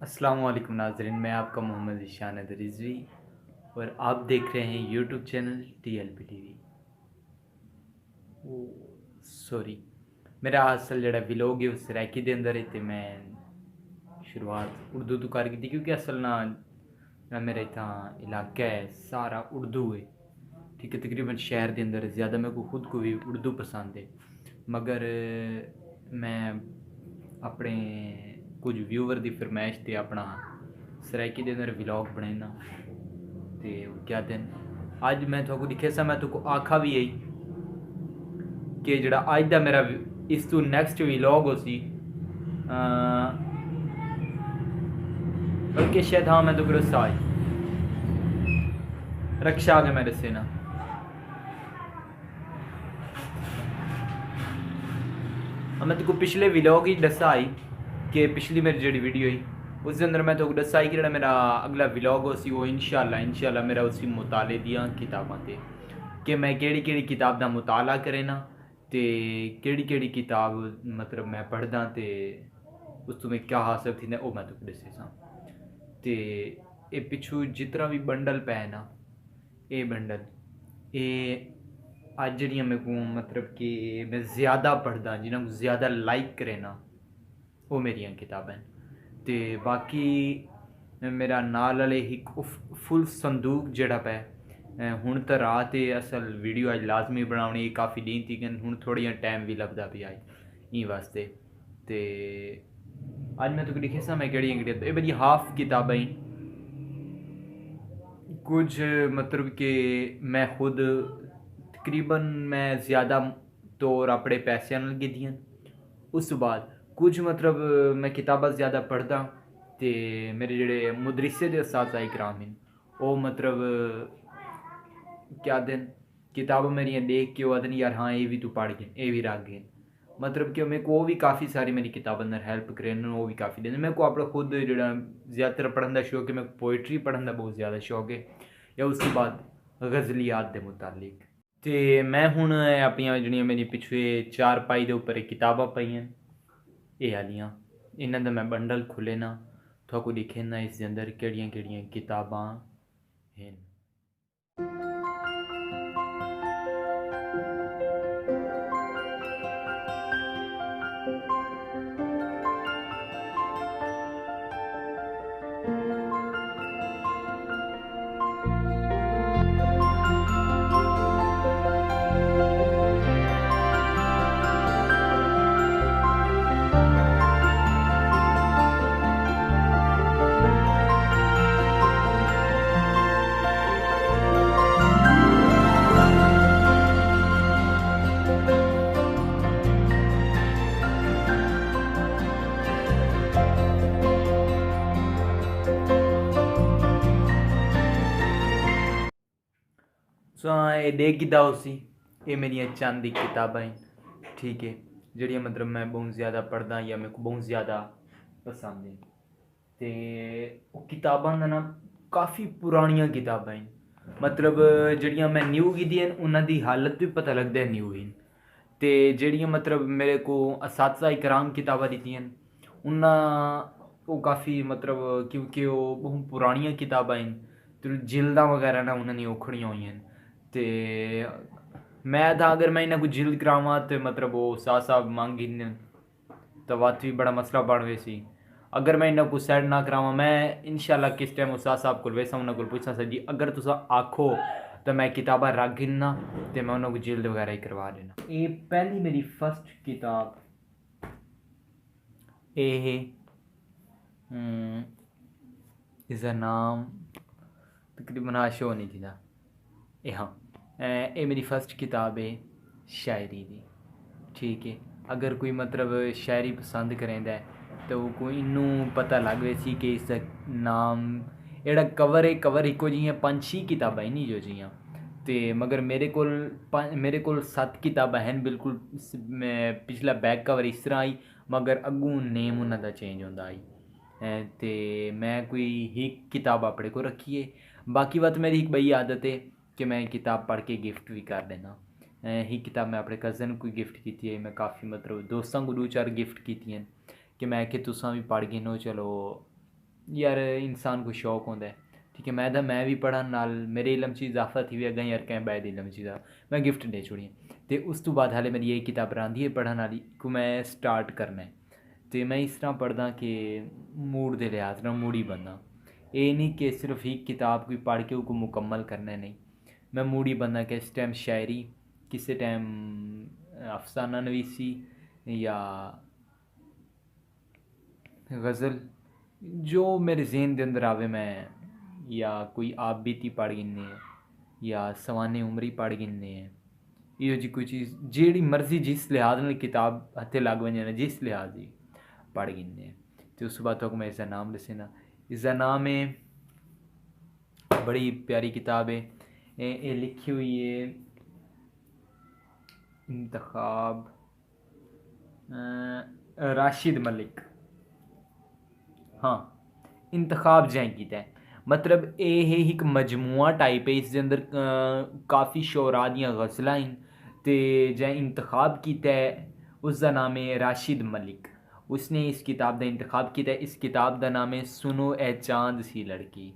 अस्सलाम वालेकुम नाज़रीन, मैं आपका मोहम्मद ईशान रिजवी और आप देख रहे हैं यूट्यूब चैनल TLP TV। ओ सॉरी, मेरा असल जड़ा विलोग है उस रैकी दे अंदर है ते मैं शुरुआत उर्दू तो कर की क्योंकि असल ना मेरा इतना इलाका है सारा उर्दू है। ठीक है, तकरीबन शहर के अंदर ज़्यादा मेरे को खुद को भी उर्दू पसंद है, मगर मैं अपने कुछ व्यूवर की फरमाइश से अपना सराइकी के अंदर व्लॉग बनाना तो क्या दिन अज मैं थोड़ा दिखे सा मैं तो आखा भी यही कि जड़ा अज का मेरा इस तो नैक्सट व्लॉग हो सी बल्कि शायद हाँ मैं तो रस्सा आई रक्षा आ गया मैं रस्से ना मैं तो पिछले व्लॉग ही दसा आई कि पिछली मेरी जी वीडियो ही उसके अंदर मैं तो दसा आई कि जो मेरा अगला व्लॉग हो सी वो इंशाल्लाह मेरा उसी मुताले दियाँ किताबां ते कि मैं केड़ी किताब का मुताला करे ना तो केड़ी किताब मतलब मैं पढ़दा तो उस तो मैं क्या हासिल थी वो मैं तुक दसे सा तो ये पिछू जितना भी बंडल पै ना ये बंडल ये अज जड़ियाँ मेरे को मतलब कि मैं ज़्यादा पढ़दा जिन्हों को ज़्यादा लाइक करे ना वो मेरिया किताबां तो बाकी मेरा नाल वाले एक फुल संदूक जड़ा पै हूँ तो रात असल वीडियो अज लाजमी बनानी काफ़ी दिन थी हूँ थोड़ा टाइम भी लगता पिया ई वास्ते तो अज मैं तुक दिखे सा मैं केड़ियां मेरी हाफ किताबां कुछ मतलब कि मैं खुद तकरीबन मैं ज़्यादा तौर अपने पैसों नाल कीतियां उस बाद कुछ मतलब मैं किताबां ज़्यादा पढ़दा तो मेरे जेड़े मुदरिसे दे उस्ताद इकराम हैं वो मतलब क्या दिन किताबां मेरियां देख के वो आदन यार हाँ ये भी तू पढ़ गए ये भी रख गए मतलब कि मेरे को वो भी काफ़ी सारी मेरी किताबों अंदर हेल्प करें वो भी काफ़ी देने मेरे को अपना खुद जो ज़्यादातर पढ़ने का शौक है मेरे को पोइट्री पढ़ने का बहुत ज़्यादा शौक है या उसके बाद गज़लियात के मुतालिक तो मैं हूँ अपन जी मेरी पिछले चार पाई के उपर किताबां पाई ये आलियाँ इन्हों का मैं बंडल खुले ना थोड़ा दिखे ना इस अंदर केड़ियां किताबां हैं। सो हाँ ये देख गिदा उसी ये मेरी चंद की किताबां हैं ठीक है जड़ियाँ मतलब मैं बहुत ज़्यादा पढ़दा या मेरे को बहुत ज़्यादा पसंद है तो किताबां ना काफ़ी पुरानियां किताबां हैं मतलब जड़ियाँ मैं न्यू कीतियां उन्हों की हालत भी पता लगता है न्यू ही तो जड़ियाँ मतलब मेरे को असातिज़ा इकराम किताबां दित्तियां उन्हें वो काफ़ी मतलब क्योंकि वो बहुत पुरानियां किताबां हैं तो जिल्दा वगैरह ना उन्होंने औखड़ियां हुई हैं तो मैं था अगर मैं इन्हें कोई जिल्द करावां तो मतलब वो साथ साथ मांगी तो वत भी बड़ा मसला बन वैसी अगर मैं इन्हें को सैड ना करावां मैं इंशाल्लाह किस टाइम उस्ताद साहब को वैसा उन्होंने को पूछना सर जी अगर तुस आखो तो मैं किताबां रख गिनना तो मैं उन्होंने को जिल्द वगैरह ही करवा देना ये पहली मेरी फर्स्ट किताब ये इसका नाम तकरीबन शो नहीं थी ये हाँ ये मेरी फर्स्ट किताब है शायरी की ठीक है अगर कोई मतलब शायरी पसंद करेंदा है तो कोई इनू पता लग वैसी कि इसका नाम एड़ा कवर है कवर इको जियां 5-6 किताबां ही नहीं जो जियां ते मगर मेरे को 7 किताबां हैं बिल्कुल पिछला बैक कवर इस तरह आई मगर अगू नेम उन्हों का चेंज होता आई तो मैं कोई ही किताब अपने को रखी है बाकी बात मेरी एक बड़ी आदत है कि मैं किताब पढ़ के गिफ्ट भी कर देना ही किताब मैं अपने कज़न को गिफ्ट की है मैं काफ़ी मतलब दोस्तों को 2-4 गिफ्ट की कि मैं कि तुसा भी पढ़ गिनो चलो यार इंसान को शौक होता है, ठीक है। मैं भी पढ़ा नाल मेरे इलम च इजाफा थी अगर यार कैं बैद इलम च मैं गिफ्ट दे छोड़ी तो उस तो बाद हाले मेरी ये किताब रही है पढ़ने वाली को मैं स्टार्ट करना है। तो मैं इस तरह पढ़दा कि मूड के लिहाज ना मूड ही बनना, ये नहीं कि सिर्फ एक किताब कोई पढ़ के उसको मुकम्मल करना है, नहीं। मैं मूड ही बनना कि इस टाइम शायरी, किसी टाइम अफसाना नवीसी या गज़ल, जो मेरे जहन के अंदर आवे मैं, या कोई आप बीती पढ़ गिनने है या सवाने उमरी पढ़ गिनने है, यो जी कोई चीज़ जेड़ी मर्जी जिस लिहाज में किताब हथे लग वन जाना जिस लिहाज ही पढ़ गिनने है। तो उस बाद तक मैं इसका नाम दसेना, इसका नाम है, बड़ी प्यारी किताब है, ये लिखी हुई है इंतखाब राशिद मलिक, हाँ इंतखाब जैं कीता है, मतलब ये है एक मजमुआ टाइप है, इस अंदर काफ़ी शोरा दियाँ गज़लां हैं ते जैं इंतखाब कीता है उसका नाम है राशिद मलिक। उसने इस किताब का इंतखाब किया। इस किताब का नाम है सुनो ए चांद सी लड़की।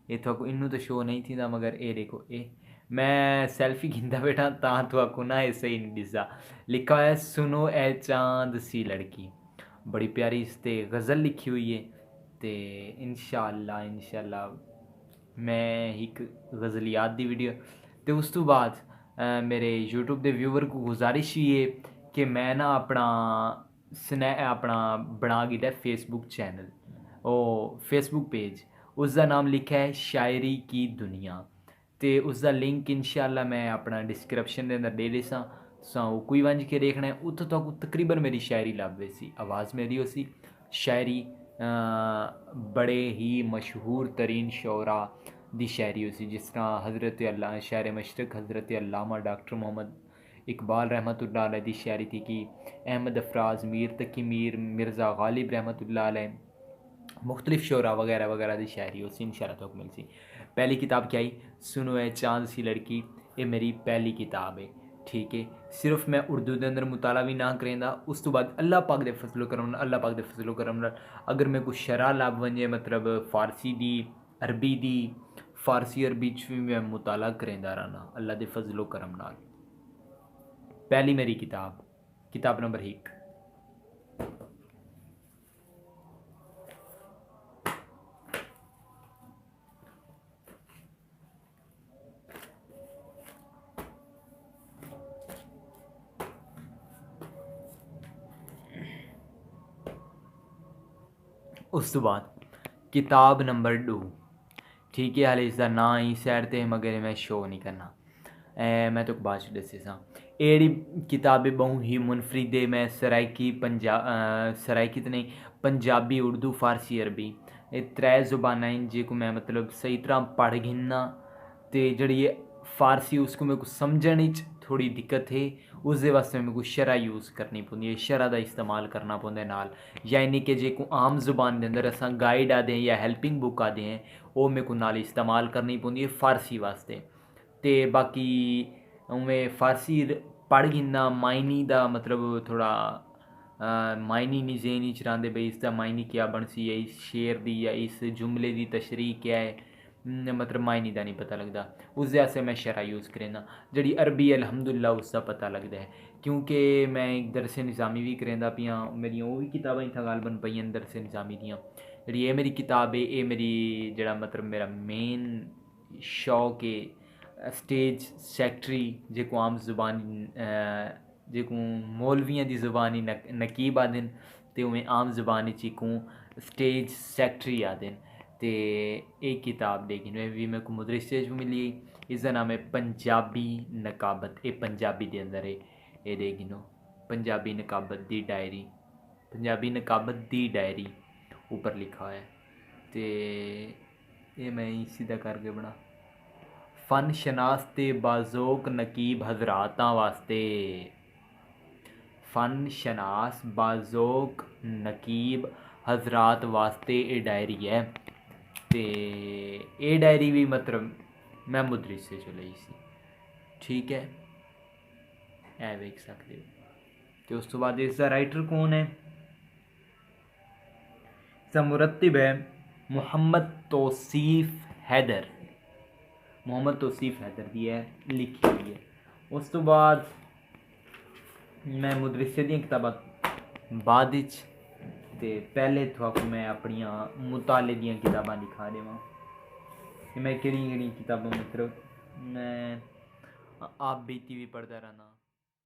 ये तो इनू तो शो नहीं थी मगर ये देखो ये मैं सेल्फी खिंदा बैठा ता तो आपको ना ऐसे ही नहीं दिसा, लिखा है सुनो ए चांद सी लड़की। बड़ी प्यारी इस ते गज़ल लिखी हुई है। तो इंशाअल्लाह मैं एक गज़लियात दी वीडियो तो उस तो बाद मेरे यूट्यूब के व्यूवर को गुजारिश ही है कि मैं ना अपना बना गिता फेसबुक चैनल ओ फेसबुक पेज, उसका नाम लिखा है शायरी की दुनिया। तो उसका लिंक इंशाअल्लाह मैं अपना डिस्क्रिप्शन के अंदर दे देसा, कोई वंज के देखना है उत्थों तक तकरीबन मेरी शायरी लभ सी, आवाज़ मेरी उसी शायरी बड़े ही मशहूर तरीन शोरा दी शायरी उसी, जिस तरह हज़रत अल्लाह शायर मशरक हज़रत अल्लामा डॉक्टर मोहम्मद इकबाल रहमतुल्लाह अलैह दी शायरी थी कि अहमद अफराज मीर तकी मीर मिर्ज़ा गालिब रहमतुल्लाह अलैह मुख्तलिफ शोरा वगैरह वगैरह की शायरी उसी इंशाअल्लाह तक मिल सी। पहली किताब क्या आई सुनो ए चांद सी लड़की, ये मेरी पहली किताब है, ठीक है। सिर्फ मैं उर्दू के अंदर मुताला भी ना करेंदा, उस तो बाद अल्लाह पाक दे फजलो करम अल्लाह पाक दे फजलो करम अगर मैं कुछ शरह लभ वंजे मतलब फारसी दी अरबी दी फारसी अरबी च भी मैं मुताला करेंदा रहना अल्लाह दे फजलो करम नाल। पहली मेरी किताब नंबर 1। उस तो बाद किताब नंबर 2, ठीक है। हाले इसका ना ही सैड ते मगर मैं शो नहीं करना, मैं तो बाद च दस्से सा। एड़ी किताबें बहु ही मुनफरिद है, मैं सराइकी तो नहीं पंजाबी उर्दू फारसी अरबी ये 3 जुबाना जिनको मैं मतलब सही तरह पढ़ गिनना, तो जड़ी फारसी उसको मेरे को समझने थोड़ी दिक्कत है, उस वास्ते मेरे को शरा यूज़ करनी पौंदी है, शरा का इस्तेमाल करना पौंदा नाल, यानी कि जे को आम जुबान के अंदर अस गाइड आते हैं या हैल्पिंग बुक आते हैं वो मेरे को नाल इस्तेमाल करनी पौंदी है फारसी वास्ते। तो बाकी उमें फारसी पढ़ गिनना मायनी का मतलब थोड़ा मायनी नहीं जहनी च रहांदे बई इसका मायनी क्या बन सी या इस शेर दी या इस जुमले की तशरीह क्या है, मतलब मायनी का नहीं पता लगता, उस वास्ते मैं शरा यूज़ करेंदा। जड़ी अरबी अल्हम्दुलिल्लाह उसका पता लगता है क्योंकि मैं एक दरस निज़ामी भी करेंदा पियाँ, मेरी वो भी किताबां इतना गालबन पईयां दरस निज़ामी दियाँ। जी ये मेरी किताब है, ये मेरी जड़ा मतलब मेरा मेन शौक है स्टेज सैक्टरी जेको आम जुबान जेको मौलवियां की जुबानी नकीब आदन तो उमें आम जुबान चीकूँ स्टेज सैक्टरी आदन। तो एक किताब लेकिन भी मेरे को मुदरिस से मिली, इसका नाम है पंजाबी नकाबत, ये पंजाबी के अंदर है, ये देखिनो पंजाबी नकाबत दी डायरी, पंजाबी नकाबत दी डायरी ऊपर लिखा है। तो ये मैं सीधा करके बना फन शनास ते बाज़ोक नकीब हजरातां वास्ते, फ़न शनास बाज़ोक नकीब हजरात वास्ते ये डायरी है। तो ये डायरी भी मतलब मैं मुदरिस से चलाई सी, ठीक है, ऐ वेख सकते हो। तो उस तो बाद इसका राइटर कौन है, इसका मुरत्तिब है मुहम्मद तौसीफ हैदर दी है लिखी हुई है। उस तो बाद मैं मुदरसे दी किताबां बाद विच ते पहले थोआकू मैं अपनियां मुताले दियां किताबां लिखा देवां कि मैं केह्ड़ी किताबां मतलब मैं आप बीती भी पढ़ता रहना।